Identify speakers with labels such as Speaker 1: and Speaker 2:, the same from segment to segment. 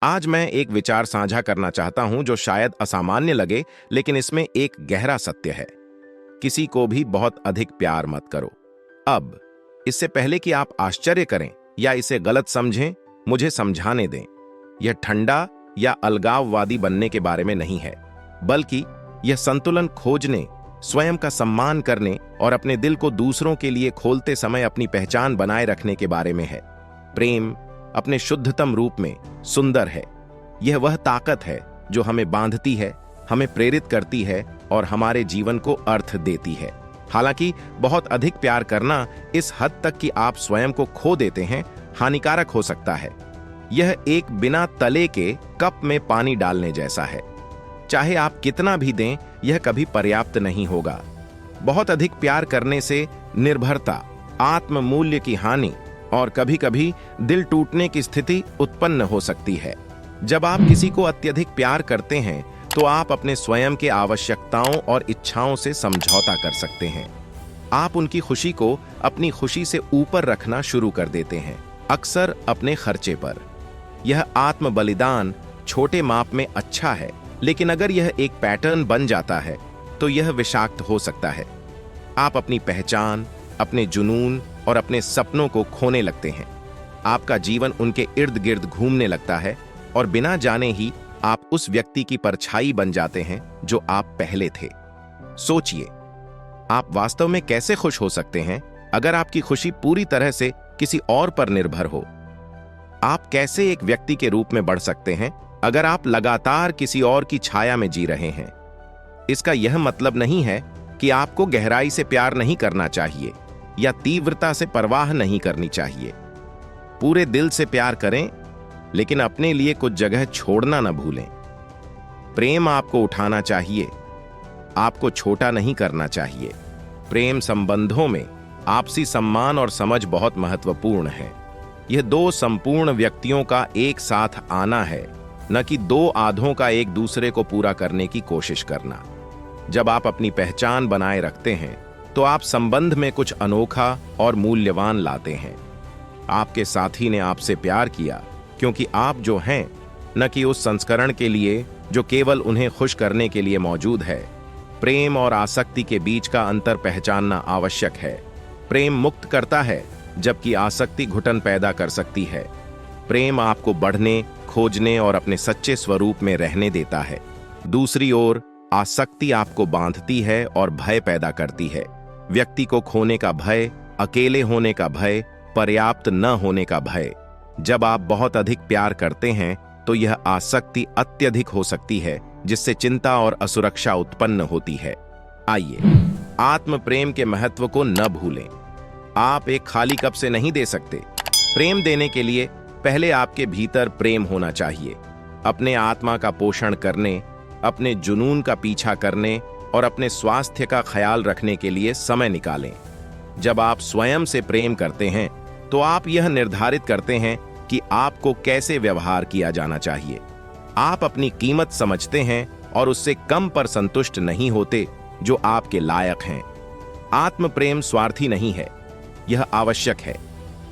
Speaker 1: आज मैं एक विचार साझा करना चाहता हूं जो शायद असामान्य लगे, लेकिन इसमें एक गहरा सत्य है। किसी को भी बहुत अधिक प्यार मत करो। अब इससे पहले कि आप आश्चर्य करें या इसे गलत समझें, मुझे समझाने दें। यह ठंडा या अलगाववादी बनने के बारे में नहीं है, बल्कि यह संतुलन खोजने, स्वयं का सम्मान करने और अपने दिल को दूसरों के लिए खोलते समय अपनी पहचान बनाए रखने के बारे में है। प्रेम अपने शुद्धतम रूप में सुंदर है। यह वह ताकत है जो हमें बांधती है, हमें प्रेरित करती है और हमारे जीवन को अर्थ देती है। हालांकि बहुत अधिक प्यार करना इस हद तक कि आप स्वयं को खो देते हैं, हानिकारक हो सकता है। यह एक बिना तले के कप में पानी डालने जैसा है। चाहे आप कितना भी दें, यह कभी पर्याप्त नहीं होगा। बहुत अधिक प्यार करने से निर्भरता, आत्म मूल्य की हानि और कभी-कभी दिल टूटने की स्थिति उत्पन्न हो सकती है। जब आप किसी को अत्यधिक प्यार करते हैं, तो आप अपने स्वयं के आवश्यकताओं और इच्छाओं से समझौता कर सकते हैं। आप उनकी खुशी को अपनी खुशी से ऊपर रखना शुरू कर देते हैं, अक्सर अपने खर्चे पर। यह आत्म बलिदान छोटे माप में अच्छा है, लेकिन अगर यह एक पैटर्न बन जाता है, तो यह विषाक्त हो सकता है। आप अपनी पहचान, अपने जुनून और अपने सपनों को खोने लगते हैं। आपका जीवन उनके इर्द गिर्द घूमने लगता है और बिना जाने ही आप उस व्यक्ति की परछाई बन जाते हैं जो आप पहले थे। सोचिए, आप वास्तव में कैसे खुश हो सकते हैं अगर आपकी खुशी पूरी तरह से किसी और पर निर्भर हो? आप कैसे एक व्यक्ति के रूप में बढ़ सकते हैं अगर आप लगातार किसी और की छाया में जी रहे हैं? इसका यह मतलब नहीं है कि आपको गहराई से प्यार नहीं करना चाहिए या तीव्रता से परवाह नहीं करनी चाहिए। पूरे दिल से प्यार करें, लेकिन अपने लिए कुछ जगह छोड़ना न भूलें। प्रेम आपको उठाना चाहिए, आपको छोटा नहीं करना चाहिए। प्रेम संबंधों में आपसी सम्मान और समझ बहुत महत्वपूर्ण है। यह दो संपूर्ण व्यक्तियों का एक साथ आना है, न कि दो आधों का एक दूसरे को पूरा करने की कोशिश करना। जब आप अपनी पहचान बनाए रखते हैं, तो आप संबंध में कुछ अनोखा और मूल्यवान लाते हैं। आपके साथी ने आपसे प्यार किया क्योंकि आप जो हैं, न कि उस संस्करण के लिए जो केवल उन्हें खुश करने के लिए मौजूद है। प्रेम और आसक्ति के बीच का अंतर पहचानना आवश्यक है। प्रेम मुक्त करता है, जबकि आसक्ति घुटन पैदा कर सकती है। प्रेम आपको बढ़ने, खोजने और अपने सच्चे स्वरूप में रहने देता है। दूसरी ओर आसक्ति आपको बांधती है और भय पैदा करती है। व्यक्ति को खोने का भय, अकेले होने का भय, पर्याप्त न होने का भय। जब आप बहुत अधिक प्यार करते हैं, तो यह आसक्ति अत्यधिक हो सकती है, जिससे चिंता और असुरक्षा उत्पन्न होती है। आइए, आत्म प्रेम के महत्व को न भूलें। आप एक खाली कप से नहीं दे सकते। प्रेम देने के लिए पहले आपके भीतर प्रेम होना चाहिए। अपने आत्मा का पोषण करने, अपने जुनून का पीछा करने और अपने स्वास्थ्य का ख्याल रखने के लिए समय निकालें। जब आप स्वयं से प्रेम करते हैं, तो आप यह निर्धारित करते हैं कि आपको कैसे व्यवहार किया जाना चाहिए। आप अपनी कीमत समझते हैं और उससे कम पर संतुष्ट नहीं होते जो आपके लायक हैं। आत्म प्रेम स्वार्थी नहीं है, यह आवश्यक है।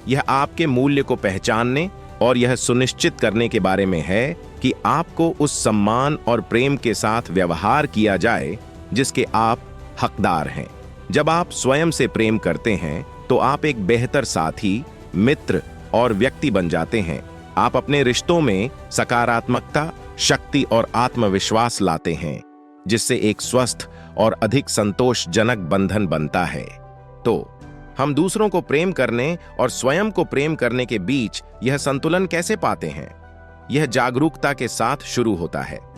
Speaker 1: यह आपके मूल्य को पहचानने और यह सुनिश्चित करने के बारे में है कि आपको उस सम्मान और प्रेम के साथ व्यवहार किया जाए जिसके आप हकदार हैं। जब आप स्वयं से प्रेम करते हैं, तो आप एक बेहतर साथी, मित्र और व्यक्ति बन जाते हैं। आप अपने रिश्तों में सकारात्मकता, शक्ति और आत्मविश्वास लाते हैं, जिससे एक स्वस्थ और अधिक संतोषजनक बंधन बनता है। तो हम दूसरों को प्रेम करने और स्वयं को प्रेम करने के बीच यह संतुलन कैसे पाते हैं? यह जागरूकता के साथ शुरू होता है।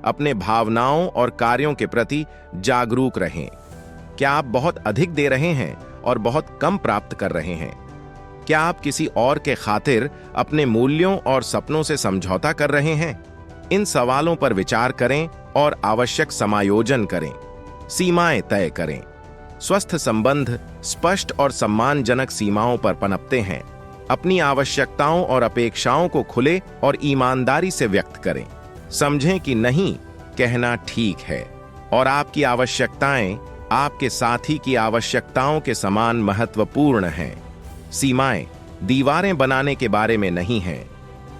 Speaker 1: अपने भावनाओं और कार्यों के प्रति जागरूक रहें। क्या आप बहुत अधिक दे रहे हैं और बहुत कम प्राप्त कर रहे हैं? क्या आप किसी और के खातिर अपने मूल्यों और सपनों से समझौता कर रहे हैं? इन सवालों पर विचार करें और आवश्यक समायोजन करें। सीमाएं तय करें। स्वस्थ संबंध स्पष्ट और सम्मानजनक सीमाओं पर पनपते हैं। अपनी आवश्यकताओं और अपेक्षाओं को खुले और ईमानदारी से व्यक्त करें। समझें कि नहीं कहना ठीक है और आपकी आवश्यकताएं आपके साथी की आवश्यकताओं के समान महत्वपूर्ण हैं। सीमाएं दीवारें बनाने के बारे में नहीं हैं,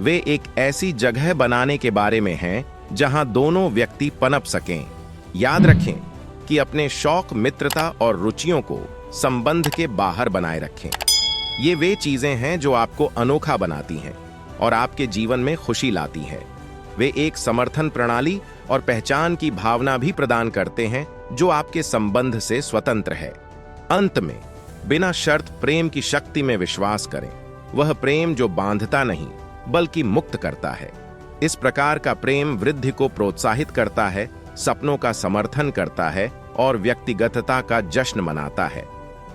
Speaker 1: वे एक ऐसी जगह बनाने के बारे में हैं जहां दोनों व्यक्ति पनप सकें। याद रखें कि अपने शौक, मित्रता और रुचियों को संबंध के बाहर बनाए रखें। ये वे चीजें हैं जो आपको अनोखा बनाती हैं और आपके जीवन में खुशी लाती हैं। वे एक समर्थन प्रणाली और पहचान की भावना भी प्रदान करते हैं जो आपके संबंध से स्वतंत्र है। अंत में, बिना शर्त प्रेम की शक्ति में विश्वास करें। वह प्रेम जो बांधता नहीं बल्कि मुक्त करता है। इस प्रकार का प्रेम वृद्धि को प्रोत्साहित करता है, सपनों का समर्थन करता है और व्यक्तिगतता का जश्न मनाता है।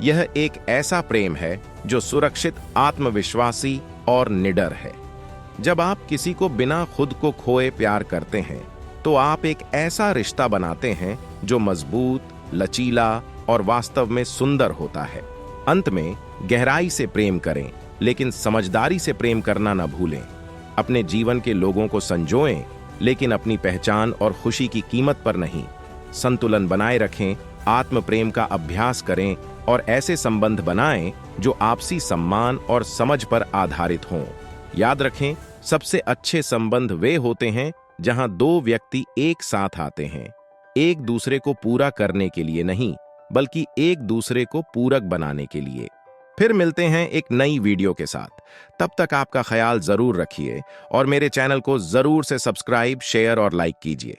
Speaker 1: यह एक ऐसा प्रेम है जो सुरक्षित, आत्मविश्वासी और निडर है। जब आप किसी को बिना खुद को खोए प्यार करते हैं तो आप एक ऐसा रिश्ता बनाते हैं जो मजबूत, लचीला और वास्तव में सुंदर होता है। अंत में, गहराई से प्रेम करें, लेकिन समझदारी से प्रेम करना न भूलें। अपने जीवन के लोगों को संजोएं, लेकिन अपनी पहचान और खुशी की कीमत पर नहीं। संतुलन बनाए रखें, आत्म प्रेम का अभ्यास करें और ऐसे संबंध बनाएं जो आपसी सम्मान और समझ पर आधारित हों। याद रखें, सबसे अच्छे संबंध वे होते हैं जहां दो व्यक्ति एक साथ आते हैं, एक दूसरे को पूरा करने के लिए नहीं, बल्कि एक दूसरे को पूरक बनाने के लिए। फिर मिलते हैं एक नई वीडियो के साथ। तब तक आपका ख्याल जरूर रखिए और मेरे चैनल को जरूर से सब्सक्राइब, शेयर और लाइक कीजिए।